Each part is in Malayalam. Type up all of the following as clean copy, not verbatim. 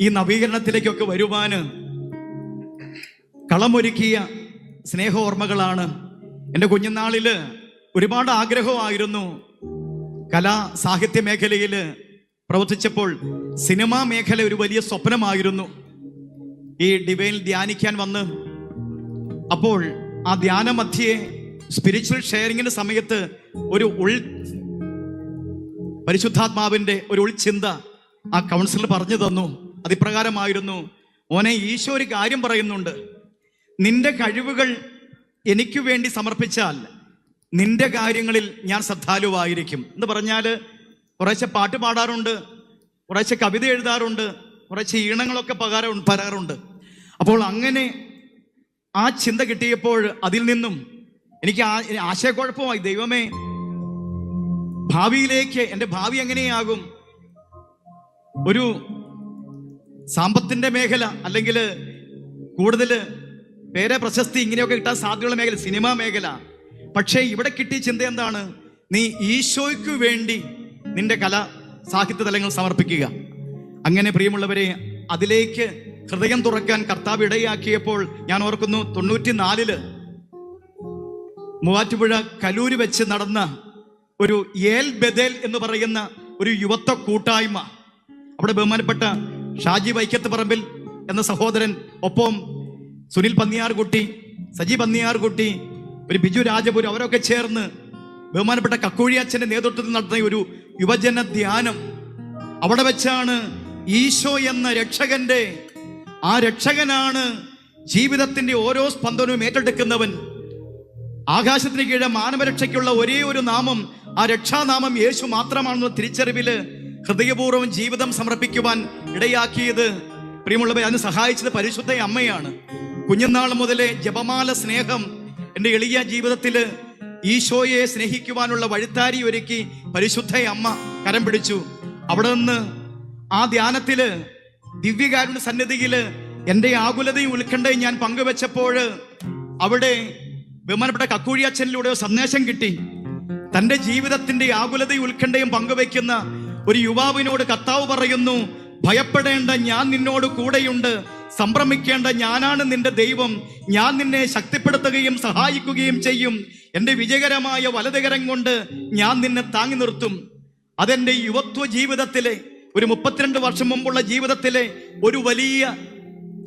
ഈ നവീകരണത്തിലേക്കൊക്കെ വരുവാന് കളമൊരുക്കിയ സ്നേഹോർമ്മകളാണ്. എൻ്റെ കുഞ്ഞുനാളിൽ ഒരുപാട് ആഗ്രഹമായിരുന്നു. കലാ സാഹിത്യ മേഖലയിൽ പ്രവർത്തിച്ചപ്പോൾ സിനിമാ മേഖല ഒരു വലിയ സ്വപ്നമായിരുന്നു. ഈ ഡിവൈൻ ധ്യാനിക്കാൻ വന്ന് അപ്പോൾ ആ ധ്യാന മധ്യേ സ്പിരിച്വൽ ഷെയറിങ്ങിന്റെ സമയത്ത് ഒരു പരിശുദ്ധാത്മാവിന്റെ ഒരു ഉൾചിന്ത ആ കൗൺസിലർ പറഞ്ഞു തന്നു. അതിപ്രകാരമായിരുന്നു, മോനെ, ഈശോ ഒരു കാര്യം പറയുന്നുണ്ട്, നിന്റെ കഴിവുകൾ എനിക്ക് വേണ്ടി സമർപ്പിച്ചാൽ നിന്റെ കാര്യങ്ങളിൽ ഞാൻ ശ്രദ്ധാലുവായിരിക്കും എന്ന് പറഞ്ഞാൽ കുറേശ്ശെ പാട്ട് പാടാറുണ്ട്, കുറേശ്ശെ കവിത എഴുതാറുണ്ട്, കുറേശ്ശെ ഈണങ്ങളൊക്കെ പറയാറുണ്ട്. അപ്പോൾ അങ്ങനെ ആ ചിന്ത കിട്ടിയപ്പോൾ അതിൽ നിന്നും എനിക്ക് ആശയക്കുഴപ്പമായി. ദൈവമേ, ഭാവിയിലേക്ക് എൻ്റെ ഭാവി എങ്ങനെയാകും? ഒരു സാമ്പത്തിൻ്റെ മേഖല അല്ലെങ്കിൽ കൂടുതൽ പേരെ പ്രശസ്തി ഇങ്ങനെയൊക്കെ കിട്ടാൻ സാധ്യതയുള്ള മേഖല സിനിമാ മേഖല. പക്ഷേ ഇവിടെ കിട്ടിയ ചിന്ത എന്താണ്? നീ ഈശോയ്ക്ക് വേണ്ടി നിന്റെ കല സാഹിത്യ തലങ്ങൾ സമർപ്പിക്കുക. അങ്ങനെ പ്രിയമുള്ളവരെ, അതിലേക്ക് ഹൃദയം തുറക്കാൻ കർത്താവ് ഇടയാക്കിയപ്പോൾ ഞാൻ ഓർക്കുന്നു, 94 മൂവാറ്റുപുഴ കലൂര് വെച്ച് നടന്ന ഒരു ഏൽ ബദേൽ എന്ന് പറയുന്ന ഒരു യുവത്വ കൂട്ടായ്മ. അവിടെ ബഹുമാനപ്പെട്ട ഷാജി വൈക്കത്ത് പറമ്പിൽ എന്ന സഹോദരൻ, ഒപ്പം സുനിൽ പന്നിയാർകുട്ടി, സജി പന്നിയാർകുട്ടി, ഒരു ബിജു രാജപുരം, അവരൊക്കെ ചേർന്ന് ബഹുമാനപ്പെട്ട കക്കോഴി അച്ഛന്റെ നേതൃത്വത്തിൽ നടത്തുന്ന ഒരു യുവജന ധ്യാനം. അവിടെ വെച്ചാണ് ഈശോ എന്ന രക്ഷകന്റെ, ആ രക്ഷകനാണ് ജീവിതത്തിന്റെ ഓരോ സ്പന്ദനവും ഏറ്റെടുക്കുന്നവൻ. ആകാശത്തിന് കീഴെ മാനവരക്ഷയ്ക്കുള്ള ഒരേ ഒരു നാമം, ആ രക്ഷാനാമം യേശു മാത്രമാണെന്ന തിരിച്ചറിവില് ഹൃദയപൂർവ്വം ജീവിതം സമർപ്പിക്കുവാൻ ഇടയാക്കിയത് പ്രിയമുള്ളവരെ, അതിന് സഹായിച്ചത് പരിശുദ്ധ അമ്മയാണ്. കുഞ്ഞുനാൾ മുതലേ ജപമാല സ്നേഹം എൻ്റെ എളിയ ജീവിതത്തിൽ ഈശോയെ സ്നേഹിക്കുവാനുള്ള വഴിത്താരി ഒരുക്കി പരിശുദ്ധ അമ്മ കരം പിടിച്ചു. അവിടെ നിന്ന് ആ ധ്യാനത്തില് ദിവ്യകാരുണ്യ സന്നിധിയില് എൻ്റെ ആകുലതയും ഉത്കണ്ഠയും ഞാൻ പങ്കുവെച്ചപ്പോൾ അവിടെ ബഹുമാനപ്പെട്ട കക്കോഴി അച്ഛനിലൂടെ സന്ദേശം കിട്ടി. തൻ്റെ ജീവിതത്തിന്റെ ആകുലതയും ഉത്കണ്ഠയും പങ്കുവെക്കുന്ന ഒരു യുവാവിനോട് കർത്താവ് പറയുന്നു, ഭയപ്പെടേണ്ട, ഞാൻ നിന്നോട് കൂടെയുണ്ട്. സംഭ്രമിക്കേണ്ട, ഞാനാണ് നിന്റെ ദൈവം. ഞാൻ നിന്നെ ശക്തിപ്പെടുത്തുകയും സഹായിക്കുകയും ചെയ്യും. എൻ്റെ വിജയകരമായ വലതുകരം കൊണ്ട് ഞാൻ നിന്നെ താങ്ങി നിർത്തും. അതെൻ്റെ യുവത്വ ജീവിതത്തിലെ, ഒരു 32 വർഷം മുമ്പുള്ള ജീവിതത്തിലെ ഒരു വലിയ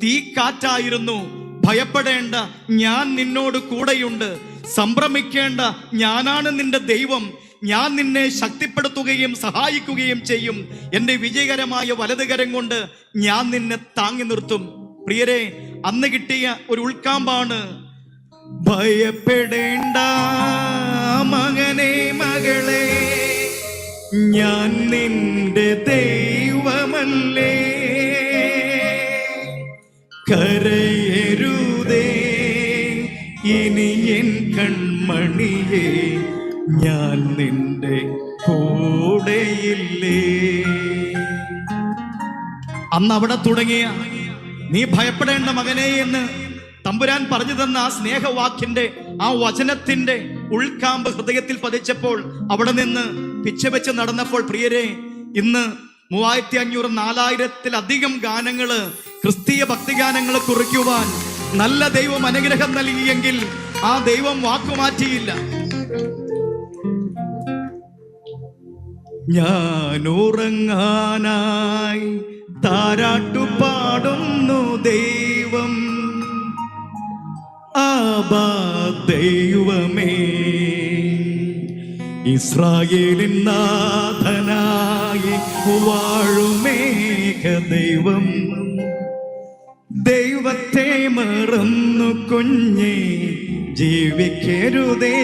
തീക്കാറ്റായിരുന്നു. ഭയപ്പെടേണ്ട, ഞാൻ നിന്നോട് കൂടെയുണ്ട്. സംഭ്രമിക്കേണ്ട, ഞാനാണ് നിന്റെ ദൈവം. ഞാൻ നിന്നെ ശക്തിപ്പെടുത്തുകയും സഹായിക്കുകയും ചെയ്യും. എൻ്റെ വിജയകരമായ വലതുകരം കൊണ്ട് ഞാൻ നിന്നെ താങ്ങി നിർത്തും. പ്രിയരെ, അന്ന് കിട്ടിയ ഒരു ഉൾക്കാമ്പാണ്, ഭയപ്പെടേണ്ട മകനെ മകളെ, ഞാൻ നിന്റെ ദൈവമല്ലേ, കരയരുതേ ഇനി എൻ കൺമണിയേ, ഞാൻ നിന്റെ കൂടെയില്ലേ. അന്ന് അവിടെ തുടങ്ങിയ നീ ഭയപ്പെടേണ്ട മകനെ എന്ന് തമ്പുരാൻ പറഞ്ഞു തന്ന ആ സ്നേഹവാക്കിന്റെ, ആ വചനത്തിന്റെ ഉൾക്കാമ്പ് ഹൃദയത്തിൽ പതിച്ചപ്പോൾ അവിടെ നിന്ന് പിച്ചവെച്ച് നടന്നപ്പോൾ പ്രിയരെ, ഇന്ന് 3500-4000-ത്തിലധികം ഗാനങ്ങള്, ക്രിസ്തീയ ഭക്തിഗാനങ്ങൾ കുറിക്കുവാൻ നല്ല ദൈവം അനുഗ്രഹം നൽകിയെങ്കിൽ ആ ദൈവം വാക്കുമാറ്റിയില്ല. ഞാൻ ഉറങ്ങാനായി താരാട്ടുപാടുന്നു ദൈവം, ആബാ ദൈവമേ, ഇസ്രായേലിൻ നാഥനായി വാഴുമേഘ ദൈവം. ദൈവത്തെ മറന്നു കുഞ്ഞേ ജീവിക്കരുതേ,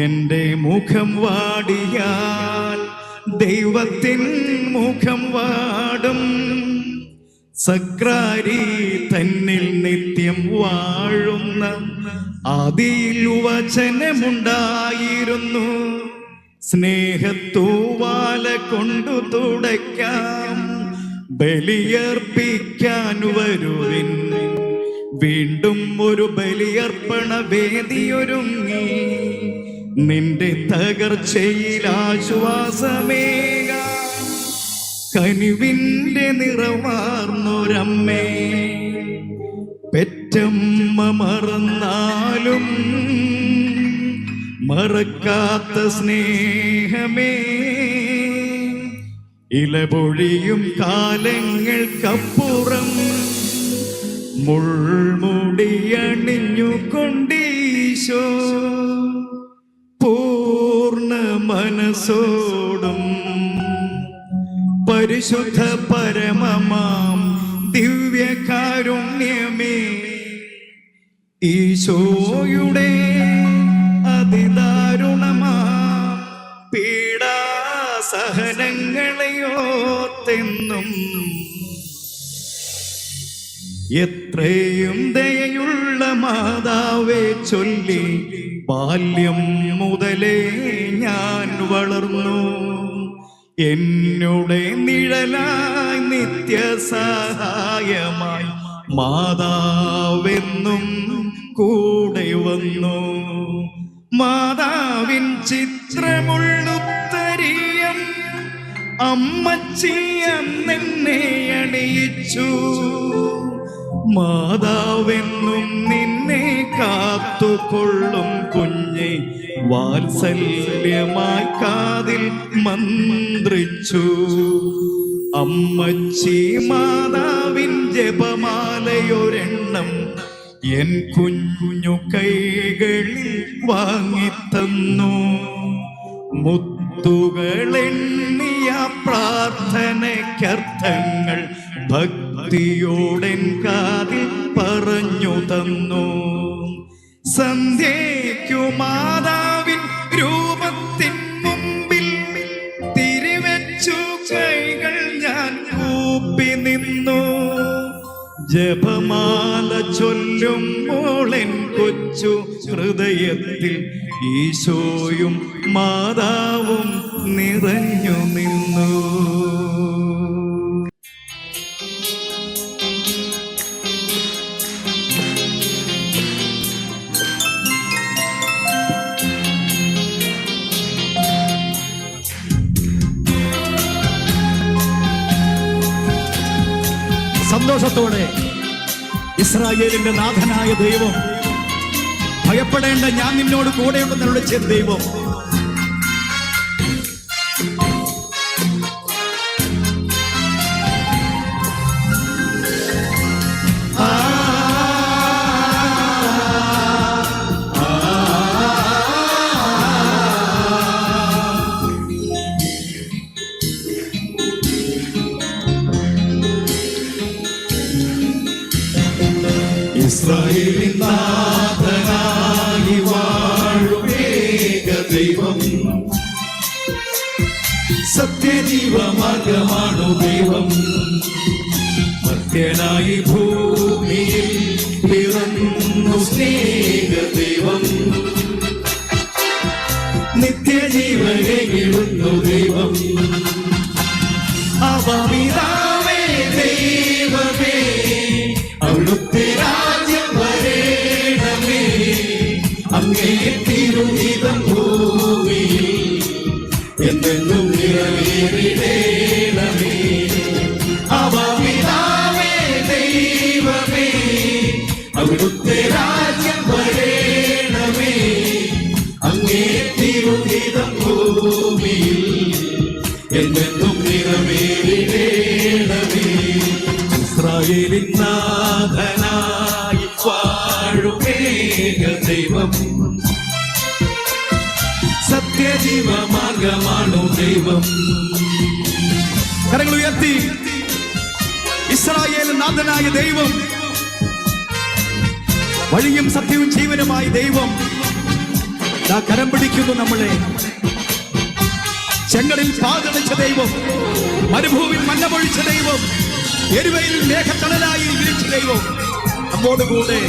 എന്റെ മുഖം വാടിയാൽ ദൈവത്തിൻ മുഖം വാടും. സക്രാരി തന്നിൽ നിത്യം വാഴുന്ന ആദിയിൽ വചനമുണ്ടായിരുന്നു. സ്നേഹത്തൂവാല കൊണ്ടു തുടയ്ക്കാം, ബലിയർപ്പിക്കാൻ വരുവിൻ. വീണ്ടും ഒരു ബലിയർപ്പണ വേദിയൊരുങ്ങി, നിന്റെ തകർച്ചയിൽ ആശ്വാസമേകാൻ കനിവിൻ്റെ നിറവാർന്നൊരമ്മേ, പെറ്റമ്മ മറന്നാലും മറക്കാത്ത സ്നേഹമേ, ഇലപൊഴിയും കാലങ്ങൾക്കപ്പുറം മുൾമുടിയണിഞ്ഞുകൊണ്ടീശോ പൂർണ്ണ മനസ്സോടും പരിശുദ്ധ പരമമാം ദിവ്യകാരുണ്യമേ, ഈശോയുടെ അതിദാരുണമാം പീഡാസഹനങ്ങളെയോർത്തെന്നും എത്രയും ദയയുള്ള മാതാവേ ചൊല്ലി ബാല്യം മുതലേ ഞാൻ വളർന്നു. എന്നുടെ നിഴലായി നിത്യസഹായമായി മാതാവെന്നും കൂടെ വന്നു. മാതാവിൻ ചിത്രമുള്ളുത്തരിയം അമ്മച്ചിയെന്നെ അണിയിച്ചു. മാതാവെന്നും നിന്നെ കാത്തുകൊള്ളും കുഞ്ഞെ വാത്സല്യമായി കാതിൽ മന്ത്രിച്ചു. അമ്മച്ചി മാതാവിൻ ജപമാലയൊരെണ്ണം എൻ കുഞ്ഞു കൈകളിൽ വാങ്ങിത്തന്നു. മുത്തുകളെണ്ണിയ പ്രാർത്ഥനയ്ക്കർത്ഥങ്ങൾ ഭക്തിയോടെൻ കാതിൽ പറഞ്ഞു തന്നു. സന്ധ്യയ്ക്കു മാതാവിൻ രൂപത്തിൻ മുമ്പിൽ തിരിവെച്ചു കൈകൾ ഞാൻ കൂപ്പി നിന്നു. ജപമാല ചൊല്ലുമ്പോളെൻ കൊച്ചു ഹൃദയത്തിൽ ഈശോയും മാതാവും നിറഞ്ഞു നിന്നു. സന്തോഷത്തോടെ ഇസ്രായേലിന്റെ നാഥനായ ദൈവം, ഭയപ്പെടേണ്ട ഞാൻ നിന്നോട് കൂടെയുണ്ടെന്ന് വിളിച്ച ദൈവം, ഇസ്രായേലിൻ നാഥനായി വാഴുമേക ദൈവം, സത്യജീവമാർഗമാണു ദൈവം. മർത്യനായി ഭൂമിയിൽ പിറന്നു സ്നേഹ ദൈവം, നിത്യജീവനെ വിടുന്നു ദൈവം. അവപിതാവേ ദൈവമേ, അവിടുത്തെ രാജ്യം വരേണമേ, അങ്ങേ തിരുഹിതം ഭൂമിയിൽ എന്നെന്നും നിറവേറിടേണമേ. അവപിതാവേ ദൈവമേ, അവിടുത്തെ രാജ്യം വരേണമേ, അങ്ങേ തിരുഹിതം ഭൂമിയിൽ എന്നെന്നും നിറവേറിടേണമേ. ഇസ്രായേലിൻ നാഥനായി വാഴുമേക ദൈവം, സത്യജീവമാർഗമാണു ദൈവം. കരങ്ങൾ ഉയർത്തി. ഇസ്രായേൽ നാഥനായ ദൈവം, വഴിയും സത്യവും ജീവനുമായ ദൈവം കരം പിടിക്കുന്നു നമ്മളെ. ചെങ്കടലിൽ പാതടച്ച ദൈവം, മരുഭൂമിയിൽ മഞ്ഞപൊഴിച്ച ദൈവം, എരുവയിൽ മേഘത്തണലായി വിരിച്ച ദൈവം നമ്മോടുകൂടെ.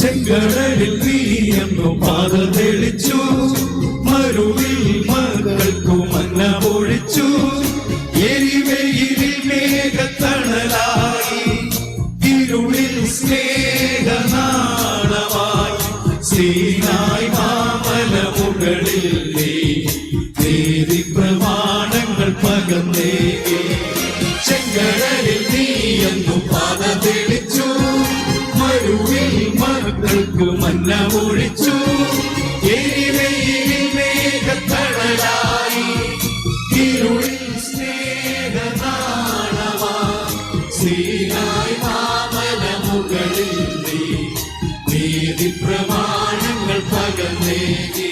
ചെങ്കടലിൽ നീയെന്നു പാത തെളിച്ചു, മരുവിൽ മകൾക്കു മഞ്ഞ പൊഴിച്ചു. എരിവെയിലിൽ മേഘത്തണലായി, ഇരുളിൽ സ്നേഹനാളമായി സീനായി മുകളിൽ നീ നീതി പ്രമാണങ്ങൾ പകർന്നേ. ചെങ്കടലിൽ നീ എന്നു പാത തെളിച്ചു, മരുവിൽ മക്കൾക്ക് മന്ന ഒഴിച്ചു. എരിവെയിലിൽ മേഘത്തണലായി, ഇരുളിൽ സ്നേഹനാളമാ. സീനായി മാമല മുകളിൽ നീ നീതി പ്രമാണങ്ങൾ പകർന്നേകി.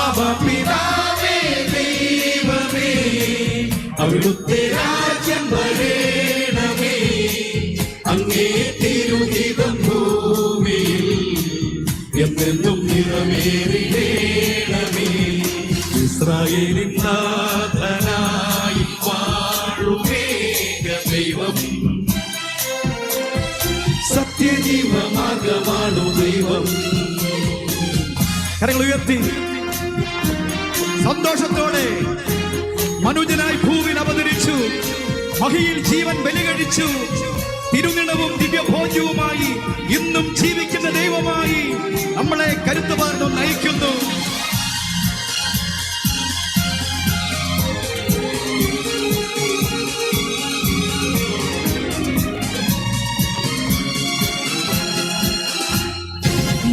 അവ പിതാവേ ദൈവമേ, അവിടുത്തെ രാജ്യം വരേണമേ. അങ്ങേ തിരുഹിതം ഭൂമിയിൽ എന്നെന്നും നിറവേറിടേണമേ. ഇസ്രായേലിൻ നാഥനായി വാഴുമേക ദൈവം, സത്യജീവമാർഗമാണു ദൈവം. കരങ്ങൾ ഉയർത്തി സന്തോഷത്തോടെ മനുജനായി ഭൂമിയിൽ അവതരിച്ചു, മഹിയിൽ ജീവൻ ബലി കഴിച്ചു. തിരുനിണവും ദിവ്യഭോജ്യവുമായി ഇന്നും ജീവിക്കുന്ന ദൈവമായി നമ്മളെ കരുത്തു പകർന്നു നയിക്കുന്നു.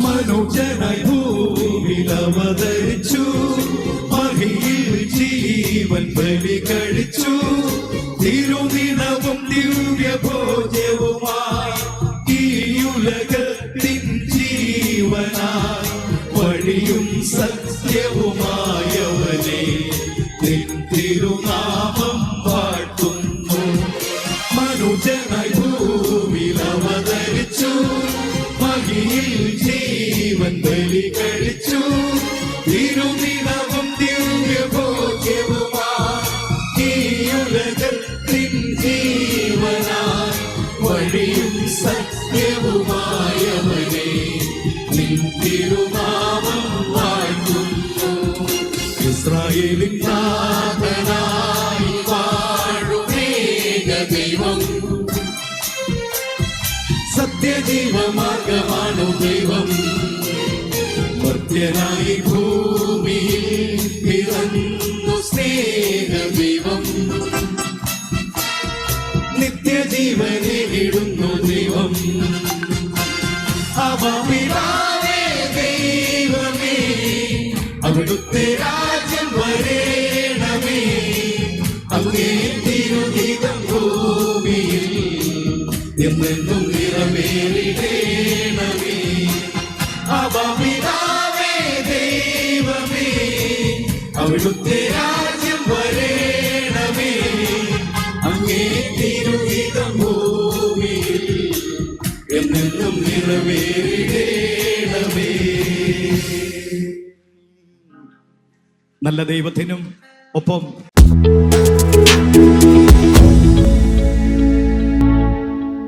മനുജനായി ഭൂമിയിൽ അവതരിച്ചു, മഹിയിൽ ജീവൻ ബലി കഴിച്ചു. തിരുനിണവും ദിവ്യഭോജ്യവുമായി ഈ ഉലകത്തിൻ ജീവനായി വഴിയും സത്യവുമായവനെ നിൻ തിരുനാമം വാഴ്ത്തുന്നു. മനുജനായി ഭൂമിയിൽ അവതരിച്ചു, മഹിയിൽ ജീവൻ ബലി കഴിച്ചു. തിരുനിണവും ദിവ്യഭോഗ്യവുമായി ഈ ഉലകത്തിൻ ജീവനായി വഴിയും സത്യവുമായവനെ നിൻ തിരുനാമം വാഴ്ത്തുന്നു. ഇസ്രായേലിൻ നാഥനായി വാഴുമേക ദൈവം, സത്യജീവമാർഗമാണു ദൈവം. മർത്യനായി ഭൂമിയിൽ പിറന്നു സ്നേഹദൈവം, നിത്യജീവനെ വിടുന്നു ദൈവം. അവ പിതാവേ ദൈവമേ, അവിടുത്തെ രാജ്യം വരേണമേ. അങ്ങേ തിരുഹിതം ഭൂമിയിൽ എന്നെന്നും നിറവേറിടേണമേ. അവ പിതാവേ ദൈവമേ, അവിടുത്തെ രാജ്യം വരേണമേ. അങ്ങേ തിരുഹിതം ഭൂമിയിൽ എന്നെന്നും നിറവേറിടേണമേ. നല്ല ദൈവത്തിനും ഒപ്പം